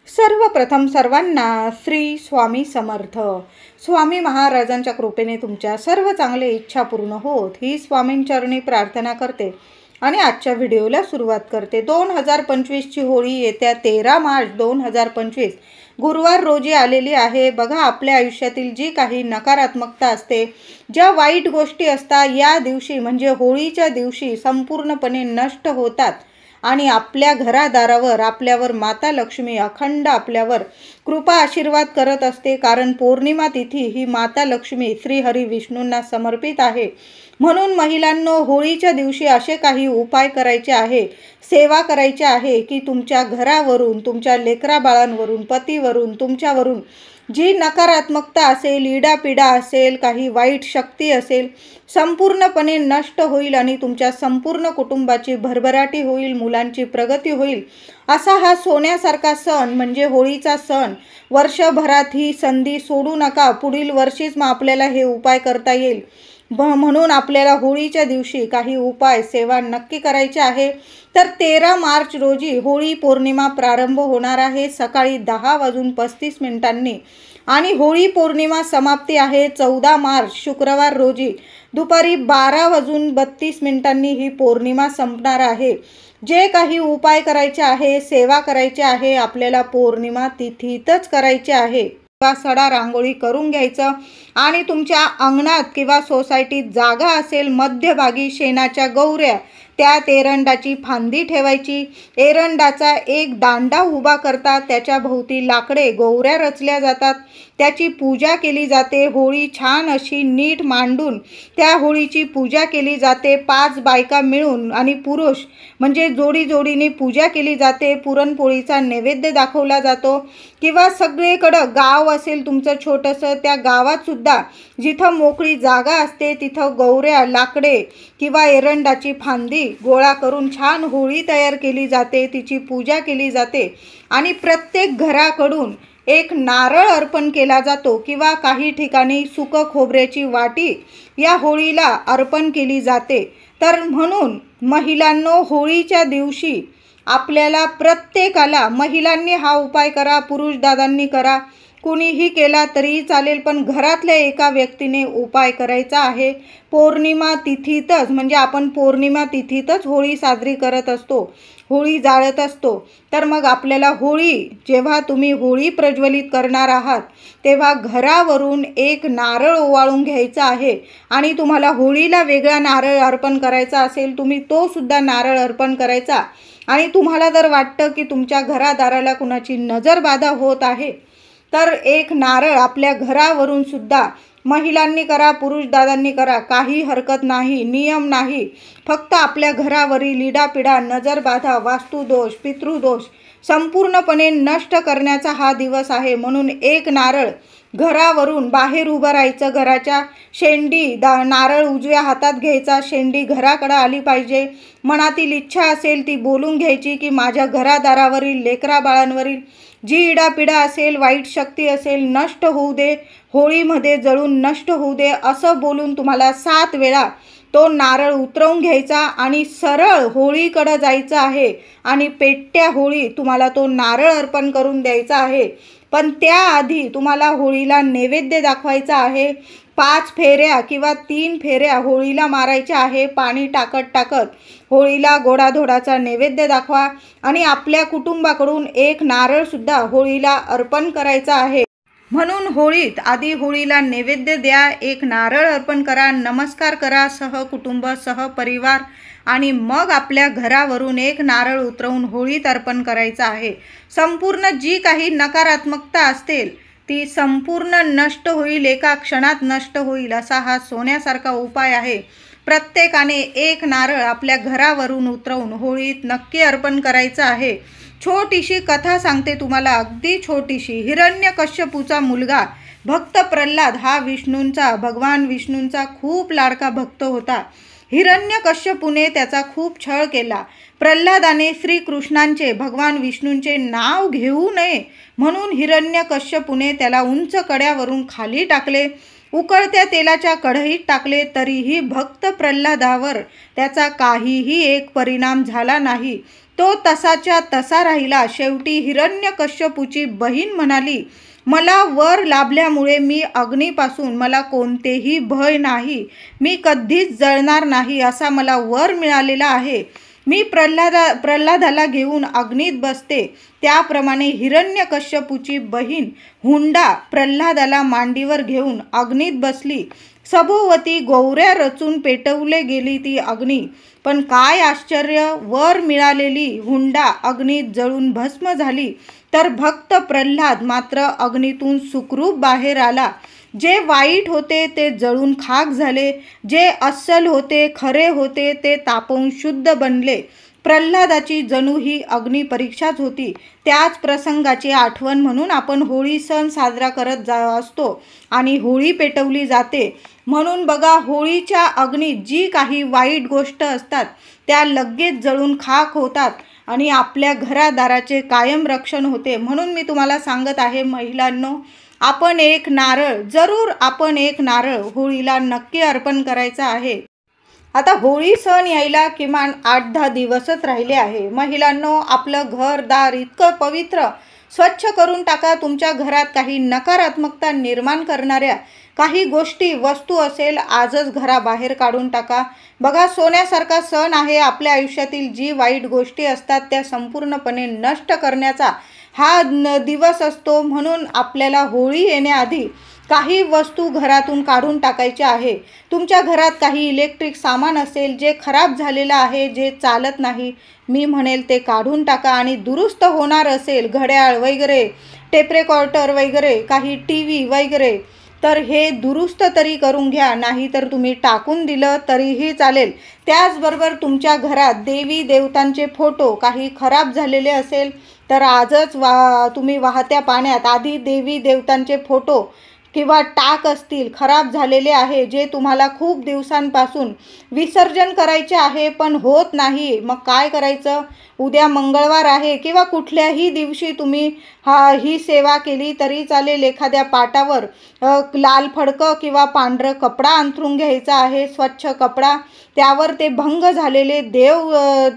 सर्वप्रथम सर्वांना श्री स्वामी समर्थ. स्वामी महाराजांच्या कृपेने तुमच्या सर्व चांगल्या इच्छा पूर्ण होत ही स्वामींचरणी प्रार्थना करते आणि आजच्या व्हिडिओला सुरुवात करते. 2025ची होळी येत्या 13 मार्च 2025 गुरुवार रोजी आलेली आहे. बघा, आपल्या आयुष्यातील जी काही नकारात्मकता असते, ज्या वाईट गोष्टी असतात, या दिवशी म्हणजे होळीच्या दिवशी संपूर्णपणे नष्ट होतात आणि आपल्या घरादारावर आपल्यावर माता लक्ष्मी अखंड आपल्यावर कृपा आशीर्वाद करत असते. कारण पौर्णिमा तिथी ही माता लक्ष्मी श्री हरी विष्णूंना समर्पित आहे. म्हणून महिलांनो, होळीच्या दिवशी असे काही उपाय करायचे आहे, सेवा करायची आहे की तुमच्या घरावरून, तुमच्या लेकरा बाळांवरून, पतीवरून, तुमच्यावरून जी नकारात्मकता असेल, इडापिडा असेल, काही वाईट शक्ती असेल, संपूर्णपणे नष्ट होईल आणि तुमच्या संपूर्ण कुटुंबाची भरभराटी होईल, मुलांची प्रगती होईल. असा हा सोन्यासारखा सण म्हणजे होळीचा सण. वर्षभरात ही संधी सोडू नका. पुढील वर्षीच मग आपल्याला हे उपाय करता येईल. म्हणून आपल्याला होळीच्या दिवशी काही उपाय सेवा नक्की करायचे आहे. तर 13 मार्च रोजी होळी पौर्णिमा प्रारंभ होणार आहे सकाळी 10:35 आणि होळी पौर्णिमा समाप्ती आहे 14 मार्च शुक्रवार रोजी दुपारी 12:32 ही पौर्णिमा संपणार आहे. जे काही उपाय करायचे आहे, सेवा करायची आहे, आपल्याला पौर्णिमा तिथीतच करायचे आहे. सडा रांगोळी करून घ्यायचं आणि तुमच्या अंगणात किंवा सोसायटीत जागा असेल, मध्यभागी शेणाच्या गौऱ्या, त्यात एरंडाची फांदी ठेवायची. एरंडाचा एक दांडा उभा करतात, त्याच्या भोवती लाकडे गौऱ्या रचल्या जातात, त्याची पूजा केली जाते. होळी छान अशी नीट मांडून त्या होळीची पूजा केली जाते. 5 बायका मिळून आणि पुरुष म्हणजे जोडी जोडीने पूजा केली जाते. पुरणपोळीचा नैवेद्य दाखवला जातो किंवा सगळीकडं गाव असेल तुमचं छोटंसं, त्या गावात सुद्धा जिथं मोकळी जागा असते तिथं गौऱ्या, लाकडे किंवा एरंडाची फांदी गोळा करून छान होळी तयार केली जाते, तिची पूजा केली जाते आणि प्रत्येक घराकडून एक नारळ अर्पण केला जातो किंवा काही ठिकाणी सुकं खोबऱ्याची वाटी या होळीला अर्पण केली जाते. तर म्हणून महिलांनो, होळीच्या दिवशी आपल्याला प्रत्येकाला, महिलांनी हा उपाय करा, पुरुष दादांनी करा, कुणीही केला तरी चालेल, पण घरातल्या एका व्यक्तीने उपाय करायचा आहे. पौर्णिमा तिथीतच म्हणजे आपण पौर्णिमा तिथीतच होळी साजरी करत असतो, होळी जाळत असतो. तर मग आपल्याला होळी, जेव्हा तुम्ही होळी प्रज्वलित करणार आहात तेव्हा घरावरून एक नारळ ओवाळून घ्यायचा आहे आणि तुम्हाला होळीला वेगळा नारळ अर्पण करायचा असेल, तुम्ही तो सुद्धा नारळ अर्पण करायचा. आणि तुम्हाला जर वाटतं की तुमच्या घरादाराला कुणाची नजरबाधा होत आहे तर एक नारळ आपल्या घरावरून सुद्धा महिलांनी करा, पुरुष दादांनी करा, काही हरकत नाही, नियम नाही. फक्त आपल्या घरावरील इडापिडा, नजरबाधा, वास्तुदोष, पितृदोष संपूर्णपणे नष्ट करण्याचा हा दिवस आहे. म्हणून एक नारळ घरावरून बाहेर उभं राहायचं, घराच्या शेंडी नारळ उजव्या हातात घ्यायचा, शेंडी घराकडे आली पाहिजे. मनातील इच्छा असेल ती बोलून घ्यायची की माझ्या घरादारावरील, लेकरा बाळांवरील जी इडापिडा असेल, वाईट शक्ती असेल, नष्ट होऊ दे, होळीमध्ये जळून नष्ट होऊ दे, असं बोलून तुम्हाला 7 वेळा तो नारळ उतरवून घ्यायचा आणि सरळ होळीकडं जायचं आहे आणि पेटत्या होळी तुम्हाला तो नारळ अर्पण करून द्यायचा आहे. पण त्याआधी तुम्हाला होळीला नैवेद्य दाखवायचा आहे. 5 फेऱ्या किंवा 3 फेऱ्या होळीला मारायच्या आहे. पाणी टाकत टाकत होळीला गोडाधोडाचा नैवेद्य दाखवा आणि आपल्या कुटुंबाकडून एक नारळ सुद्धा होळीला अर्पण करायचा आहे. म्हणून होळीत आधी होळीला नैवेद्य द्या, एक नारळ अर्पण करा, नमस्कार करा सहकुटुंब, सहपरिवार आणि मग आपल्या घरावरून एक नारळ उतरवून होळीत अर्पण करायचं आहे. संपूर्ण जी काही नकारात्मकता असतील ती संपूर्ण नष्ट होईल, एका क्षणात नष्ट होईल. असा हा सोन्यासारखा उपाय आहे. प्रत्येकाने एक नारळ आपल्या घरावरून उतरवून होळीत नक्की अर्पण करायचं आहे. छोटीशी कथा सांगते तुम्हाला, अगदी छोटीशी. हिरण्यकश्यपूचा मुलगा भक्त प्रल्हाद हा भगवान विष्णूंचा खूप लाडका भक्त होता. हिरण्यकश्यपूने त्याचा खूप छळ केला. प्रल्हादाने श्रीकृष्णांचे, भगवान विष्णूंचे नाव घेऊ नये म्हणून हिरण्यकश्यपूने त्याला उंच कड्यावरून खाली टाकले उकळत्या तेलाच्या कढईत टाकले तरीही भक्त प्रल्हादावर त्याचा काहीही एक परिणाम झाला नाही. तो तसाच्या तसा राहिला. शेवटी हिरण्यकश्यपूची बहीण म्हणाली, मला वर लाभल्यामुळे मी अग्नीपासून मला कोणतेही भय नाही. मी कधीच जळणार नाही असा मला वर मिळालेला आहे. मी प्रल्हादाला घेऊन अग्नीत बसते. त्याप्रमाणे हिरण्यकश्यपूची बहीण हुंडा प्रल्हादाला मांडीवर घेऊन अग्नीत बसली. सभोवती गौऱ्या रचून पेटवले गेली ती अग्नी. पण काय आश्चर्य, वर मिळालेली हुंडा अग्नीत जळून भस्म झाली, तर भक्त प्रल्हाद मात्र अग्नीतून सुखरूप बाहेर आला. जे वाईट होते ते जळून खाक झाले, जे अस्सल होते, खरे होते, ते तापवून शुद्ध बनले. प्रल्हादाची जणू ही अग्निपरीक्षाच होती. त्याच प्रसंगाची आठवण म्हणून आपण होळी सण साजरा करत असतो आणि होळी पेटवली जाते. म्हणून बघा, होळीच्या अग्नीत जी काही वाईट गोष्ट असतात त्या लगेच जळून खाक होतात आणि आपल्या घरादाराचे कायम रक्षण होते. म्हणून मी तुम्हाला सांगत आहे महिलांनो, आपण एक नारळ होळीला नक्की अर्पण करायचा आहे. आता होळी सण यायला किमान 8-10 दिवसच राहिले आहे. महिलांनो, आपलं घरदार इतकं पवित्र स्वच्छ करून टाका. तुमच्या घरात काही नकारात्मकता निर्माण करणाऱ्या काही गोष्टी, वस्तू असेल, आजच घराबाहेर काढून टाका. बघा, सोन्यासारखा सण आहे. आपल्या आयुष्यातील जी वाईट गोष्टी असतात त्या संपूर्णपणे नष्ट करण्याचा हा दिवस असतो. म्हणून आपल्याला होळी येण्याआधी काही वस्तू घरातून काढून टाकायच्या आहे. तुमच्या घरात काही इलेक्ट्रिक सामान असेल जे खराब झालेलं आहे, जे चालत नाही, मी म्हणेल ते काढून टाका. आणि दुरुस्त होणार असेल, घड्याळ वगैरे, टेप रेकॉर्डर वगैरे, काही TV वगैरे, तर हे दुरुस्त तरी करून घ्या. नाही तर तुम्ही टाकून दिलं तरीही चालेल. त्याचबरोबर तुमच्या घरात देवी देवतांचे फोटो काही खराब झालेले असेल तर आजच तुम्ही वाहत्या पाण्यात आधी देवी देवतांचे फोटो किंवा टाक असतील खराब झालेले आहे, जे तुम्हाला खूप दिवसांपासून विसर्जन करायचे आहे पण होत नाही, मग काय करायचं? उद्या मंगळवार आहे किंवा कुठल्याही दिवशी तुम्ही ही सेवा केली तरी चालेल. एखाद्या पाटावर लाल फडकं किंवा पांढरं कपडा अंथरून घ्यायचा आहे, स्वच्छ कपडा. त्यावर ते भंग झालेले देव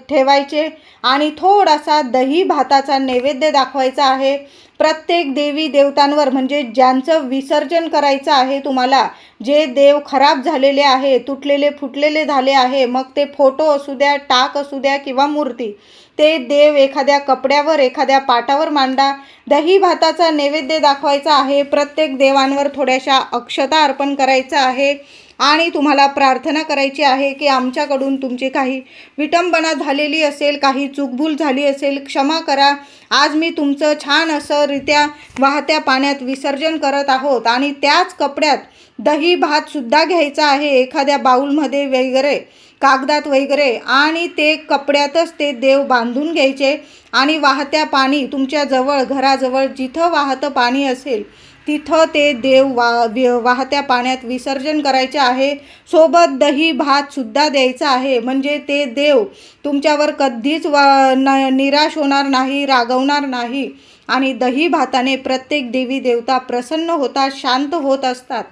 ठेवायचे आणि थोडासा दही भाताचा नैवेद्य दाखवायचा आहे. प्रत्येक देवी देवतांवर, म्हणजे ज्यांचं विसर्जन करायचं आहे तुम्हाला, जे देव खराब झालेले आहे, तुटलेले फुटलेले झाले आहे, मग ते फोटो असू द्या, टाक असू द्या किंवा मूर्ती, ते देव एखाद्या कपड्यावर, एखाद्या पाटावर मांडा. दही भाताचा नैवेद्य दाखवायचा आहे. प्रत्येक देवांवर थोड्याशा अक्षता अर्पण करायचा आहे आणि तुम्हाला प्रार्थना करायची आहे की आमच्याकडून तुमची काही विटंबना झालेली असेल, काही चूकभूल झाली असेल, क्षमा करा. आज मी तुमचं छान असं रित्या वाहत्या पाण्यात विसर्जन करत आहोत. आणि त्याच कपड्यात दही भातसुद्धा घ्यायचा आहे, एखाद्या बाऊलमध्ये वगैरे, कागदात वगैरे, आणि ते कपड्यातच ते देव बांधून घ्यायचे आणि वाहत्या पाणी तुमच्या जवळ, घराजवळ जिथं वाहतं पाणी असेल तिथं ते देव वाहत्या पाण्यात विसर्जन करायचे आहे. सोबत दही भातसुद्धा द्यायचा आहे, म्हणजे ते देव तुमच्यावर कधीच निराश होणार नाही, रागवणार नाही. आणि दही भाताने प्रत्येक देवी देवता प्रसन्न होतात, शांत होत असतात.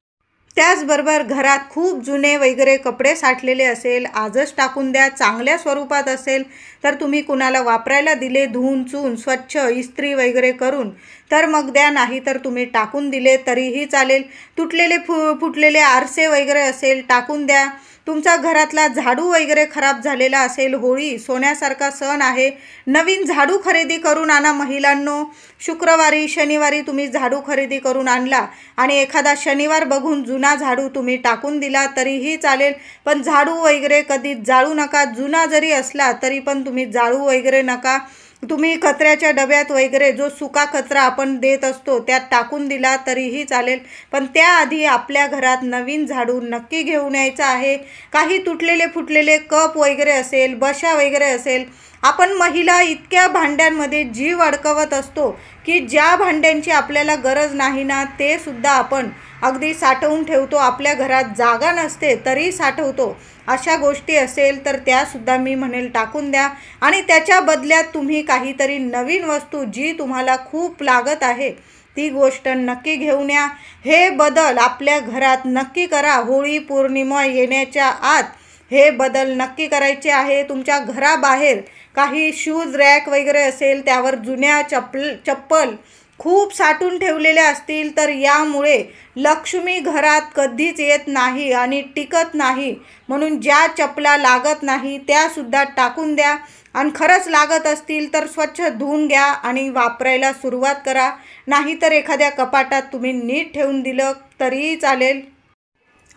त्याचबरोबर घरात खूप जुने वगैरे कपडे साठलेले असेल, आजच टाकून द्या. चांगल्या स्वरूपात असेल तर तुम्ही कुणाला वापरायला दिले, धुवून चून स्वच्छ इस्त्री वगैरे करून, तर मग द्या. नाही तर तुम्ही टाकून दिले तरीही चालेल. तुटलेले फुटलेले आरसे वगैरे असेल, टाकून द्या. तुमचा घरातला झाडू वगैरे खराब झालेला असेल, होळी सोन्यासारखा सण आहे, नवीन झाडू खरेदी करून आणा. महिलांनो, शुक्रवारी शनिवारी तुम्ही झाडू खरेदी करून आणला आणि एखादा शनिवार बघून जुना झाडू तुम्ही टाकून दिला तरीही चालेल, पण झाडू वगैरे कधी जाळू नका. जुना जरी असला तरी पण तुम्ही जाळू वगैरे नका. तुम्ही कचऱ्याच्या डब्यात वगैरे जो सुका कचरा आपण देत असतो त्यात टाकून दिला तरीही चालेल, पण त्याआधी आपल्या घरात नवीन झाडू नक्की घेऊन यायचा आहे. काही तुटलेले फुटलेले कप वगैरे असेल, बशा वगैरे असेल, आपण महिला इतक्या भांड्यांमध्ये जीव अडकवत असतो की ज्या भांड्यांची आपल्याला गरज नाही ना, ते सुद्धा आपण अगदी साठवून ठेवतो. आपल्या घरात जागा नसते तरी साठवतो. अशा गोष्टी असेल तर त्यासुद्धा मी म्हणेल टाकून द्या आणि त्याच्या बदल्यात तुम्ही काहीतरी नवीन वस्तू जी तुम्हाला खूप लागत आहे ती गोष्ट नक्की घेऊन या। हे बदल आपल्या घरात नक्की करा। होळी पौर्णिमा येण्याच्या आत हे बदल नक्की करायचे आहे। तुमच्या घराबाहेर काही शूज रॅक वगैरे असेल, त्यावर जुन्या चप्पल खूप साठून ठेवलेल्या असतील, तर यामुळे लक्ष्मी घरात कधीच येत नाही आणि टिकत नाही। म्हणून ज्या चपला लागत नाही त्यासुद्धा टाकून द्या आणि खरंच लागत असतील तर स्वच्छ धुवून घ्या आणि वापरायला सुरुवात करा। नाहीतर एखाद्या कपाटात तुम्ही नीट ठेवून दिलं तरीही चालेल।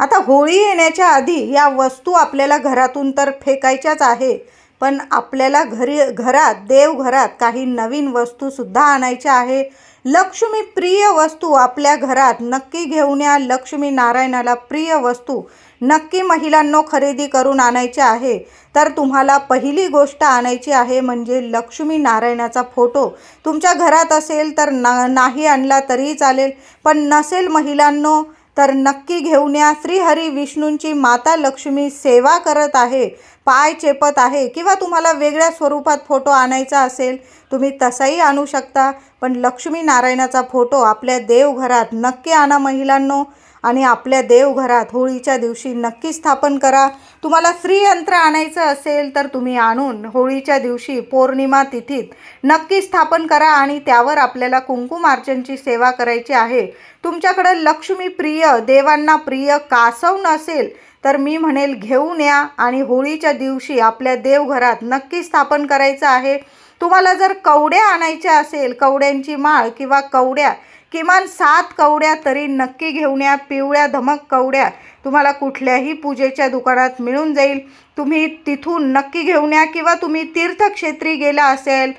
आता होळी येण्याच्या आधी या वस्तू आपल्याला घरातून तर फेकायच्याच आहे, पण आपल्याला देवघरात काही नवीन वस्तूसुद्धा आणायच्या आहे। लक्ष्मी प्रिय वस्तू आपल्या घरात नक्की घेऊन या। लक्ष्मी नारायणाला प्रिय वस्तू नक्की महिलांनो खरेदी करून आणायच्या आहे। तर तुम्हाला पहिली गोष्ट आणायची आहे म्हणजे लक्ष्मी नारायणाचा फोटो। तुमच्या घरात असेल तर नाही आणला तरीही चालेल, पण नसेल महिलांनो तर नक्की घेऊन या। श्रीहरी विष्णूंची माता लक्ष्मी सेवा करत आहे, पाय चेपत आहे, किंवा तुम्हाला वेगळ्या स्वरूपात फोटो आणायचा असेल तुम्ही तसाही आणू शकता, पण लक्ष्मी नारायणाचा फोटो आपल्या देवघरात नक्की आणा महिलांनो। आणि आपल्या देवघरात होळीच्या दिवशी नक्की स्थापन करा। तुम्हाला श्रीयंत्र आणायचं असेल तर तुम्ही आणून होळीच्या दिवशी पौर्णिमा तिथीत नक्की स्थापन करा आणि त्यावर आपल्याला कुंकुमार्चनची सेवा करायची आहे। तुमच्याकडे लक्ष्मी प्रिय, देवांना प्रिय कासव नसेल तर मी म्हणेल घेऊन या आणि होळीच्या दिवशी आपल्या देवघरात नक्की स्थापन करायचं आहे। तुम्हाला जर कवड्या आणायच्या असेल, कवड्यांची माळ किंवा कवड्या, किमान 7 कवड्या तरी नक्की घेऊन या। पिवळ्या धमक कवड्या तुम्हाला कुठल्याही पूजेच्या दुकानात मिळून जाईल, तुम्ही तिथून नक्की घेऊन या। किंवा तुम्ही तीर्थक्षेत्री गेला असेल,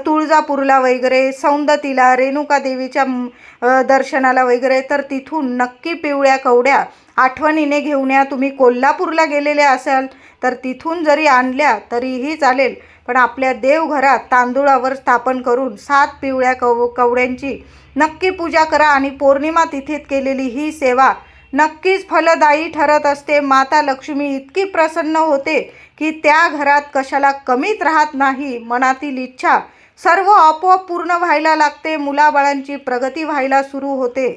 तुळजापूरला वगैरे, सौंदतीला, रेणुका देवीच्या दर्शनाला वगैरे, तर तिथून नक्की पिवळ्या कवड्या आठवणीने घेऊन या। तुम्ही कोल्हापूरला गेलेले असाल तर तिथून जरी आणल्या तरीही चालेल, पण आपल्या देवघरात तांदूळावर स्थापन करून 7 पिवळ्या कवड्यांची नक्की पूजा करा आणि पौर्णिमा तिथीत केलेली ही सेवा नक्कीच फलदायी ठरत असते। माता लक्ष्मी इतकी प्रसन्न होते की त्या घरात कशाला कमीच राहत नाही। मनातील इच्छा सर्व आपोआप पूर्ण व्हायला लागते, मुलाबाळांची प्रगती व्हायला सुरू होते।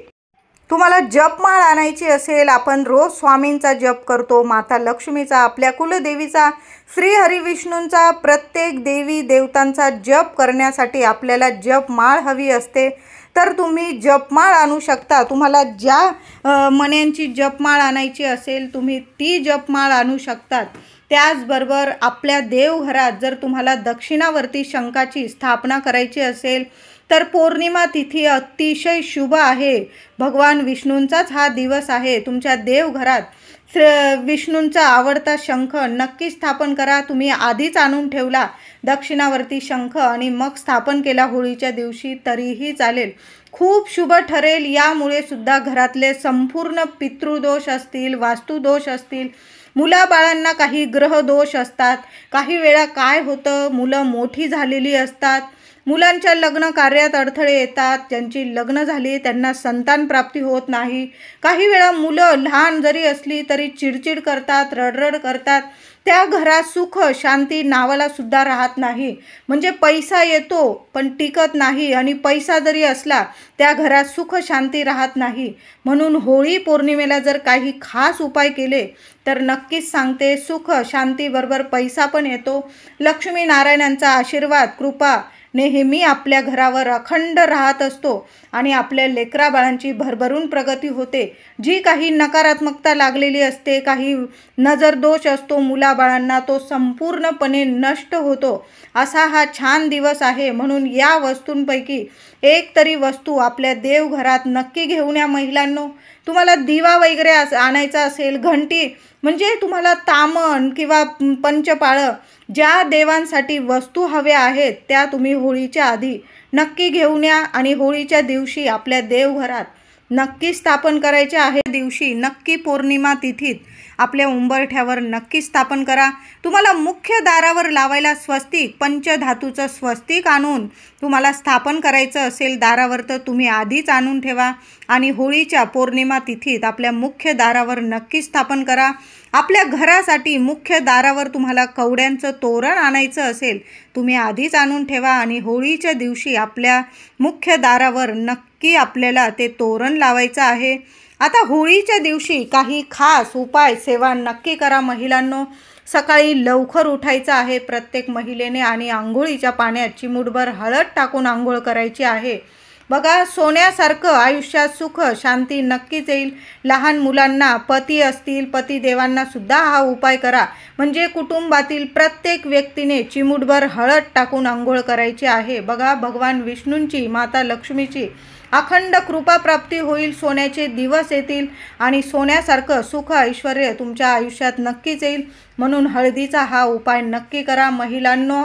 तुम्हाला जपमाळ आणायची असेल, आपण रोज स्वामींचा जप करतो, माता लक्ष्मीचा, आपल्या कुलदेवीचा, श्रीहरी विष्णूंचा, प्रत्येक देवी देवतांचा जप करण्यासाठी आपल्याला जपमाळ हवी असते, तर तुम्ही जपमाळ आणू शकता। तुम्हाला ज्या मण्यांची जपमाळ आणायची असेल तुम्ही ती जपमाळ आणू शकतात। त्याचबरोबर आपल्या देवघरात जर तुम्हाला दक्षिणावर्ती शंखाची स्थापना करायची असेल तर पौर्णिमा तिथी अतिशय शुभ आहे। भगवान विष्णूंचाच हा दिवस आहे। तुमच्या देवघरात विष्णूंचा आवडता शंख नक्की स्थापन करा। तुम्ही आधीच आणून ठेवला दक्षिणावर्ती शंख आणि मग स्थापन केला होळीच्या दिवशी तरीही चालेल, खूप शुभ ठरेल। यामुळे सुद्धा घरातले संपूर्ण पितृदोष असतील, वास्तुदोष असतील, मुलाबाळांना काही ग्रहदोष असतात, काही वेळा काय होतं मुलं मोठी झालेली असतात, मुलांच्या लग्न कार्यात अडथळे येतात, ज्यांची लग्न झाली त्यांना संतान प्राप्ती होत नाही, काही वेळा मुलं लहान जरी असली तरी चिडचिड करतात, रडरड करतात, त्या घरात सुख शांती नावाला सुद्धा राहत नाही। म्हणजे पैसा येतो पण टिकत नाही आणि पैसा जरी असला त्या घरात सुख शांती राहत नाही। म्हणून होळी पौर्णिमेला जर काही खास उपाय केले तर नक्कीच सांगते सुख शांतीबरोबर पैसा पण येतो। लक्ष्मी नारायणांचा आशीर्वाद कृपा नेहमी आपल्या घरावर अखंड राहत असतो आणि आपल्या लेकराबाळांची भरभरून प्रगती होते। जी काही नकारात्मकता लागलेली असते, काही नजर दोष असतो मुलाबाळांना, तो संपूर्णपणे नष्ट होतो। असा हा छान दिवस आहे, म्हणून या वस्तूंपैकी एक तरी वस्तू आपल्या देवघरात नक्की घेऊन या महिलांनो। तुम्हाला दिवा वगैरे आणायचा असेल, घंटी, म्हणजे तुम्हाला तामण किंवा पंचपाळं, ज्या देवांसाठी वस्तू हव्या आहेत त्या तुम्ही होळीच्या आधी नक्की घेऊन या आणि होळीच्या दिवशी आपल्या देवघरात नक्की स्थापन करायचे आहे। दिवशी नक्की पौर्णिमा तिथीत आपल्या उंबरठ्यावर नक्की स्थापन करा। तुम्हाला मुख्य दारावर लावायला स्वस्तिक, पंचधातूचं स्वस्तिक आणून तुम्हाला स्थापन करायचं असेल दारावर तर तुम्ही आधीच आणून ठेवा आणि होळीच्या पौर्णिमा तिथीत आपल्या मुख्य दारावर नक्की स्थापन करा। आपल्या घरासाठी मुख्य दारावर तुम्हाला कवड्यांचं तोरण आणायचं असेल, तुम्ही आधीच आणून ठेवा आणि होळीच्या दिवशी आपल्या मुख्य दारावर नक्की आपल्याला ते तोरण लावायचं आहे। आता होळीच्या दिवशी काही खास उपाय सेवा नक्की करा महिलांनो। सकाळी लवकर उठायचं आहे प्रत्येक महिलेने आणि आंघोळीच्या पाण्यात चिमूटभर हळद टाकून आंघोळ करायची आहे। बघा, सोन्यासारखं आयुष्यात सुख शांती नक्कीच येईल। लहान मुलांना पती असतील, पतिदेवांना सुद्धा हा उपाय करा, म्हणजे कुटुंबातील प्रत्येक व्यक्तीने चिमूटभर हळद टाकून आंघोळ करायची आहे। बघा, भगवान विष्णूंची, माता लक्ष्मीची अखंड कृपा प्राप्ती होईल, सोन्याचे दिवस येतील आणि सोन्यासारखं सुख ऐश्वर्य तुमच्या आयुष्यात नक्कीच येईल। म्हणून हळदीचा हा उपाय नक्की करा महिलांनो।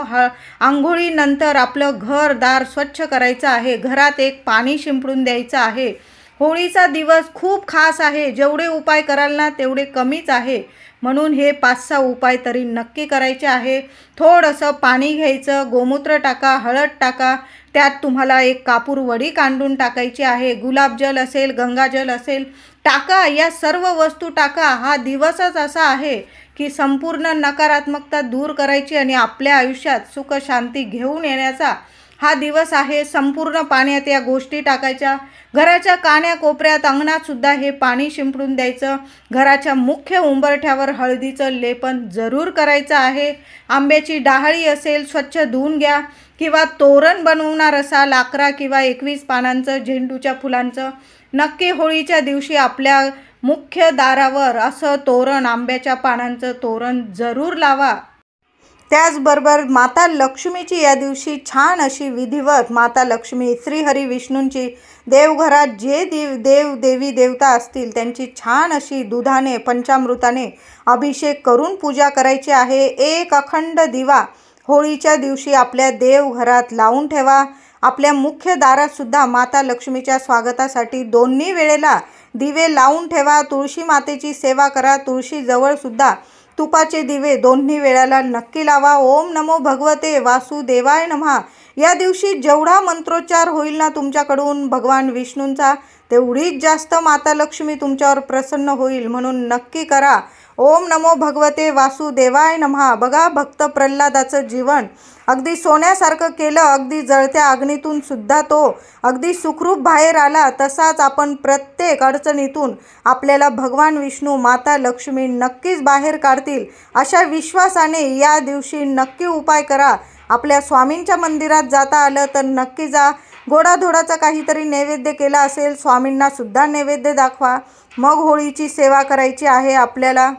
आंघोळीनंतर आपलं घरदार स्वच्छ करायचं आहे, घरात एक पाणी शिंपडून द्यायचं आहे। होळीचा दिवस खूप खास आहे, जेवढे उपाय कराल ना तेवढे कमीच आहे, म्हणून हे 5-6 उपाय तरी नक्की करायचे आहे। थोडंसं पाणी घ्यायचं, गोमूत्र टाका, हळद टाका, त्यात तुम्हाला एक कापूर वडी कांडून टाकायची आहे, गुलाबजल असेल, गंगाजल असेल टाका, या सर्व वस्तू टाका। हा दिवसच असा आहे की संपूर्ण नकारात्मकता दूर करायची आणि आपल्या आयुष्यात सुख शांती घेऊन येण्याचा हा दिवस आहे। संपूर्ण पाण्यात या गोष्टी टाकायच्या, घराच्या कान्याकोपऱ्यात अंगणात सुद्धा हे पाणी शिंपडून द्यायचं। घराच्या मुख्य उंबरठ्यावर हळदीचं लेपन जरूर करायचं आहे। आंब्याची डहाळी असेल स्वच्छ धुवून घ्या, किंवा तोरण बनवणार असाल 11 किंवा 21 पानांचं झेंडूच्या फुलांचं, नक्की होळीच्या दिवशी आपल्या मुख्य दारावर असं तोरण, आंब्याच्या पानांचं तोरण जरूर लावा। त्याचबरोबर माता लक्ष्मीची या दिवशी छान अशी विधिवत माता लक्ष्मी, श्रीहरी विष्णूंची देवघरात जे देव देवी देवता असतील त्यांची छान अशी दुधाने, पंचामृताने अभिषेक करून पूजा करायची आहे। एक अखंड दिवा होळीच्या दिवशी आपल्या देवघरात लावून ठेवा। आपल्या मुख्य दारात सुद्धा माता लक्ष्मीच्या स्वागतासाठी दोन्ही वेळेला दिवे लावून ठेवा। तुळशी मातेची सेवा करा, तुळशीजवळ सुद्धा तुपाचे दिवे दोन्ही वेळेला नक्की लावा। ओम नमो भगवते वासुदेवाय नमः या दिवशी जेवढा मंत्रोच्चार होईल ना तुमच्याकडून भगवान विष्णूंचा, तेवढीच जास्त माता लक्ष्मी तुमच्यावर प्रसन्न होईल, म्हणून नक्की करा। ओम नमो भगवते वासुदेवाय नमः। बघा, भक्त प्रल्हादाचं जीवन अगदी सोन्यासारखं केलं, अगदी जळत्या अग्नीतून सुद्धा तो अगदी सुखरूप बाहेर आला। तसाच आपण प्रत्येक अडचणीतून आपल्याला भगवान विष्णू, माता लक्ष्मी नक्कीच बाहेर काढतील, अशा विश्वासाने या दिवशी नक्की उपाय करा। आपल्या स्वामींच्या मंदिरात जाता आलं तर नक्की जा, गोडाधोडाचा काहीतरी नैवेद्य केला असेल स्वामींना सुद्धा नैवेद्य दाखवा, मग होळीची सेवा करायची आहे आपल्याला।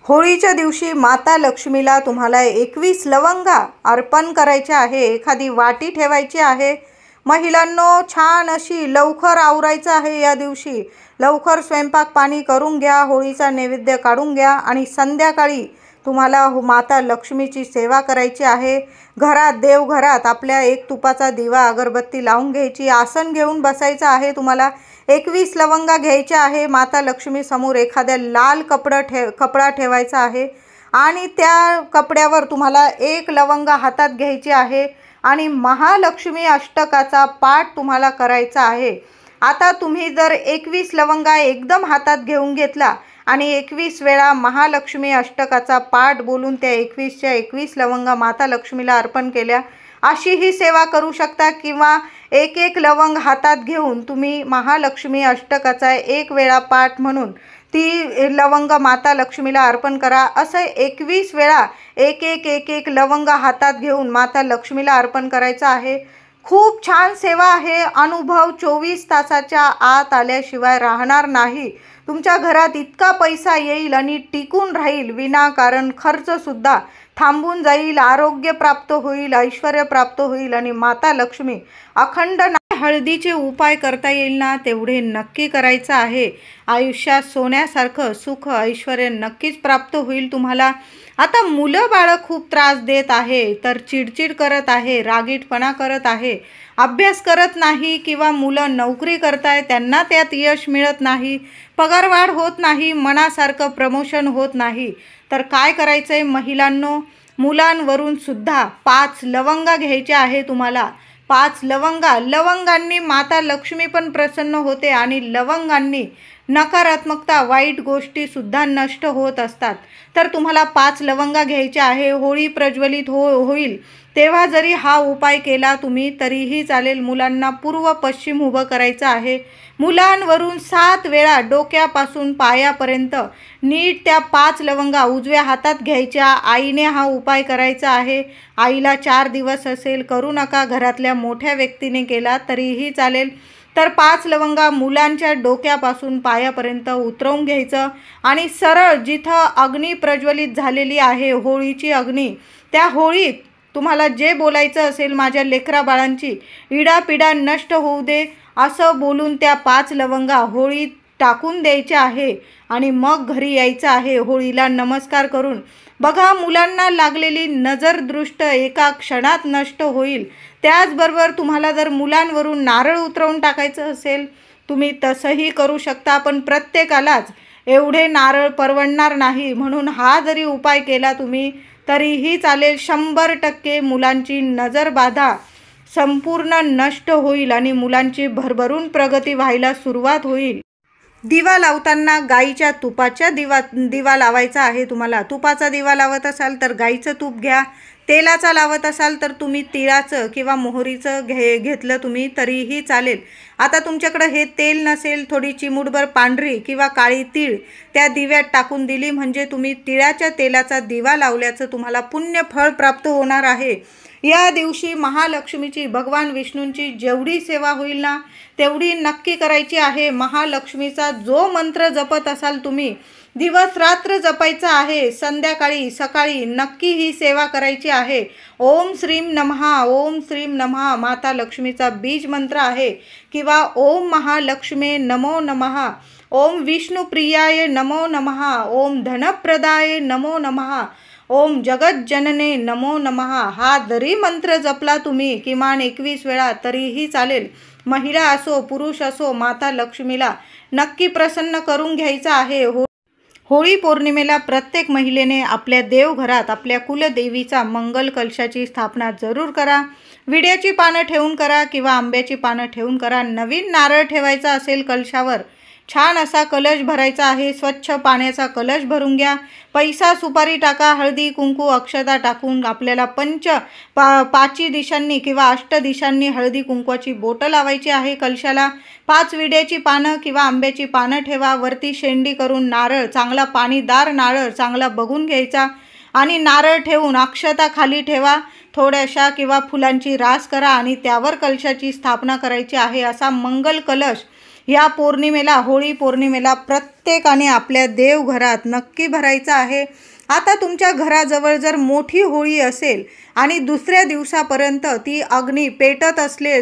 होळीच्या दिवशी माता लक्ष्मीला तुम्हाला 21 लवंगा अर्पण करायचे आहे, एखादी वाटी ठेवायची आहे। महिलांनो, छान अशी लवकर आवरायचं आहे या दिवशी, लवकर स्वयंपाक पाणी करून घ्या, होळीचा नैवेद्य काढून घ्या आणि संध्याकाळी तुम्हाला माता लक्ष्मीची सेवा करायची आहे। घरात, देवघरात आपल्या एक तुपाचा दिवा, अगरबत्ती लावून घ्यायची, आसन घेऊन बसायचं आहे तुम्हाला, 21 लवंगा घ्यायच्या आहे। माता लक्ष्मी समोर एखाद्या लाल कपडा ठेवायचा आहे आणि त्या कपड्यावर तुम्हाला 1 लवंगा हातात घ्यायची आहे आणि महालक्ष्मी अष्टकाचा पाठ तुम्हाला करायचा आहे। आता तुम्ही जर 21 लवंगा एकदम हातात घेऊन घेतला आणि 21 वेळा महालक्ष्मी अष्टकाचा पाठ बोलून त्या 21च्या 21 लवंगा माता लक्ष्मीला अर्पण केल्या, अशी ही सेवा करू शकता। किंवा 1-1 लवंग हातात घेऊन तुम्ही महालक्ष्मी अष्टकाचा 1 वेळा पाठ म्हणून ती लवंग माता लक्ष्मीला अर्पण करा। असं 21 वेळा 1-1 लवंग हातात घेऊन माता लक्ष्मीला अर्पण करायचं आहे। खूप छान सेवा आहे, अनुभव 24 तासाच्या आत आल्याशिवाय राहणार नाही। तुमच्या घरात इतका पैसा येईल आणि टिकून राहील, विनाकारण खर्चसुद्धा थांबून जाईल, आरोग्य प्राप्त होईल, ऐश्वर्य प्राप्त होईल आणि माता लक्ष्मी अखंड हळदीचे उपाय करता येईल ना तेवढे नक्की करायचं आहे। आयुष्यात सोन्यासारखं सुख ऐश्वर्य नक्कीच प्राप्त होईल तुम्हाला। आता मुलं बाळं खूप त्रास देत आहे, तर चिडचिड करत आहे, रागीटपणा करत आहे, अभ्यास करत नाही किंवा मुलं नोकरी करताय त्यांना त्यात यश मिळत नाही, पगारवाढ होत नाही, मनासारखं प्रमोशन होत नाही, तर काय करायचं आहे महिलांनो? मुलांवरून सुद्धा 5 लवंगा घ्यायच्या आहे तुम्हाला। 5 लवंगांनी माता लक्ष्मी पण प्रसन्न होते आणि लवंगांनी नकारात्मकता, वाईट गोष्टीसुद्धा नष्ट होत असतात. तर तुम्हाला 5 लवंगा घ्यायच्या आहे. होळी प्रज्वलित होईल तेव्हा जरी हा उपाय केला तुम्ही तरीही चालेल. मुलांना पूर्व पश्चिम उभं करायचं आहे. मुलांवरून 7 वेळा डोक्यापासून पायापर्यंत नीट त्या 5 लवंगा उजव्या हातात घ्यायच्या. आईने हा उपाय करायचा आहे. आईला 4 दिवस असेल, करू नका. घरातल्या मोठ्या व्यक्तीने केला तरीही चालेल. तर 5 लवंगा मुलांच्या डोक्यापासून पायापर्यंत उतरवून घ्यायचं आणि सरळ जिथं अग्नी प्रज्वलित झालेली आहे, होळीची अग्नी, त्या होळीत तुम्हाला जे बोलायचं असेल, माझ्या लेकरा बाळांची इडापिडा नष्ट होऊ दे असं बोलून त्या 5 लवंगा होळीत टाकून द्यायच्या आहे आणि मग घरी यायचं आहे होळीला नमस्कार करून. बघा, मुलांना लागलेली नजरदृष्ट एका क्षणात नष्ट होईल. त्याचबरोबर तुम्हाला जर मुलांवरून नारळ उतरवून टाकायचं असेल तुम्ही तसंही करू शकता, पण प्रत्येकालाच एवढे नारळ परवडणार नाही. म्हणून हा जरी उपाय केला तुम्ही तरीही चालेल. 100% मुलांची नजरबाधा संपूर्ण नष्ट होईल आणि मुलांची भरभरून प्रगती व्हायला सुरुवात होईल. दिवा लावताना गाईच्या तुपाचा दिवा लावायचा आहे. तुम्हाला तुपाचा दिवा लावत असाल तर गाईचं तूप घ्या. तेलाचा लावत असाल तर तुम्ही तिळाचं किंवा मोहरीचं घेतलं तुम्ही तरीही चालेल. आता तुमच्याकडे हे तेल नसेल, थोडी चिमूटभर पांढरी किंवा काळी तीळ त्या दिव्यात टाकून दिली म्हणजे तुम्ही तिळाच्या तेलाचा दिवा लावल्याचं तुम्हाला पुण्य फळ प्राप्त होणार आहे. या दिवशी महालक्ष्मीची, भगवान विष्णूंची जेवढी सेवा होईल ना तेवढी नक्की करायची आहे. महालक्ष्मीचा जो मंत्र जपत असाल तुम्ही दिवस रात्र जपायचा आहे. संध्याकाळी सकाळी नक्की ही सेवा करायची आहे. ओम श्रीम नमः, ओम श्रीम नमः माता लक्ष्मीचा बीज मंत्र आहे. किंवा ओम महालक्ष्मे नमो नमः, ओम विष्णुप्रियाय नमो नमः, ओम धनप्रदाय नमो नमः, ओम जगज्जनने नमो नमः. हा जरी मंत्र जपला तुम्ही किमान 21 वेळा तरीही चालेल. महिला असो पुरुष असो, माता लक्ष्मीला नक्की प्रसन्न करून घ्यायचं आहे. होळी पौर्णिमेला प्रत्येक महिलेने आपल्या देवघरात आपल्या कुलदेवीचा मंगल कलशाची स्थापना जरूर करा. विड्याची पानं ठेवून करा किंवा आंब्याची पानं ठेवून करा. नवीन नारळ ठेवायचा असेल कलशावर, छान असा कलश भरायचा आहे. स्वच्छ पाण्याचा कलश भरून घ्या. पैसा सुपारी टाका, हळदी कुंकू अक्षता टाकून आपल्याला पाची दिशांनी किंवा 8 दिशांनी हळदी कुंकवाची बोटं लावायची आहे कलशाला. 5 विड्याची पानं किंवा आंब्याची पानं ठेवा. वरती शेंडी करून नारळ, चांगला पाणीदार नारळ चांगला बघून घ्यायचा आणि नारळ ठेवून अक्षता खाली ठेवा. थोड्याशा किंवा फुलांची रास करा आणि त्यावर कलशाची स्थापना करायची आहे. असा मंगल कलश या पौर्णिमेला, होळी पौर्णिमेला प्रत्येकाने आपल्या देवघरात नक्की भरायचा आहे. आता तुमच्या घराजवळ जर मोठी होळी असेल आणि दुसऱ्या दिवसापर्यंत ती अग्नी पेटत असले,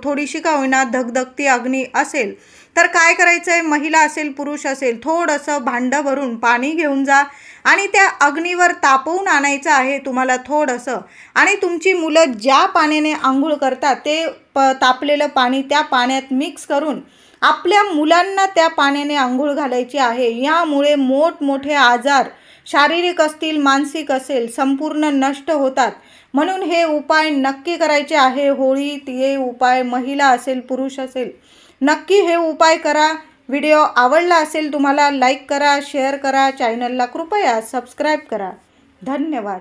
थोडीशी का होईना धगधगती अग्नी असेल तर काय करायचं आहे, महिला असेल पुरुष असेल, थोडंसं भांडं भरून पाणी घेऊन जा आणि त्या अग्नीवर तापवून आणायचं आहे तुम्हाला थोडंसं. आणि तुमची मुलं ज्या पाण्याने आंघोळ करतात ते तापलेलं पाणी त्या पाण्यात मिक्स करून आपल्या मुलांना त्या पाण्याने आंघोळ घालायची आहे. यामुळे मोठमोठे आजार शारीरिक असतील मानसिक असेल संपूर्ण नष्ट होतात. म्हणून हे उपाय नक्की करायचे आहे. होळीत हे उपाय महिला असेल पुरुष असेल नक्की हे उपाय करा. व्हिडिओ आवडला असेल तुम्हाला लाईक करा, शेअर करा, चॅनलला कृपया सबस्क्राईब करा. धन्यवाद.